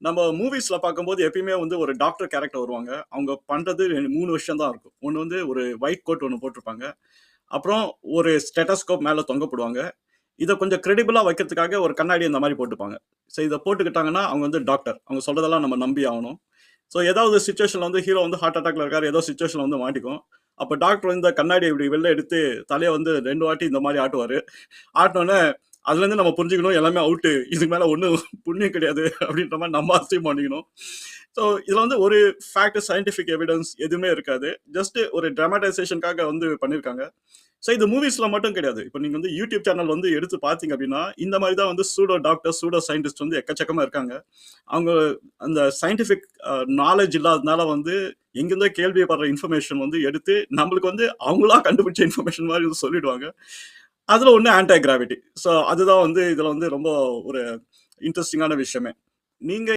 நம்ம மூவிஸ்ல பார்க்கும்போது எப்பயுமே வந்து ஒரு டாக்டர் கேரக்டர் வருவாங்க. அவங்க பண்றது 3 விஷயம் தான் இருக்கும். ஒண்ணு வந்து ஒரு ஒயிட் கோட் ஒண்ணு போட்டிருப்பாங்க. அப்புறம் ஒரு ஸ்டெத்தஸ்கோப் மேல தொங்க போடுவாங்க. இத கொஞ்சம் கிரெடிபிளா வைக்கிறதுக்காக ஒரு கண்ணாடி இந்த மாரி போட்டுப்பாங்க. ஸோ இத போட்டுக்கிட்டாங்கன்னா, அவங்க வந்து டாக்டர். அவங்க சொல்றதெல்லாம் நம்ம நம்பி ஆவணும். ஸோ ஏதாவது சிச்சுவேஷன்ல வந்து ஹீரோ வந்து ஹார்ட் அட்டாக்ல இருக்காரு. ஏதோ சிச்சுவேஷன்ல வந்து மாட்டிக்கும். அப்ப டாக்டர் வந்து இந்த கண்ணாடிய இப்படி வெளில எடுத்து தலைய வந்து 2 வாட்டி இந்த மாரி ஆட்டுவாரு. ஆட்டுனோனே அதுலேருந்து நம்ம புரிஞ்சுக்கணும் எல்லாமே அவுட்டு. இதுக்கு மேல ஒண்ணும் புண்ணியம் கிடையாது அப்படின்ற மாரி நம்ம அசைவ் பண்ணிக்கணும். ஸோ இதுல வந்து ஒரு ஃபேக்ட், சயன்டிஃபிக் எவிடன்ஸ் எதுவுமே இருக்காது. ஜஸ்ட் ஒரு டிராமடைசேஷன்க்காக வந்து பண்ணியிருக்காங்க. ஸோ இது மூவிஸ்ல மட்டும் கிடையாது. இப்ப நீங்க வந்து யூடியூப் சேனல் வந்து எடுத்து பார்த்தீங்க அப்படின்னா, இந்த மாரி தான் வந்து சூடோ டாக்டர், சூடோ சயின்டிஸ்ட் வந்து எக்கச்சக்கமா இருக்காங்க. அவங்க அந்த சயின்டிஃபிக் நாலேட்ஜ் இல்லாதனால வந்து எங்கிருந்தோ கேள்விப்படுற இன்ஃபர்மேஷன் வந்து எடுத்து நம்மளுக்கு வந்து அவங்களா கண்டுபிடிச்ச இன்ஃபர்மேஷன் மாரி வந்து சொல்லிடுவாங்க. அதுல ஒண்ணு ஆன்டி கிராவிட்டி. ஸோ அதுதான் வந்து இதுல வந்து ரொம்ப ஒரு இன்ட்ரஸ்டிங்கான விஷயமே. நீங்க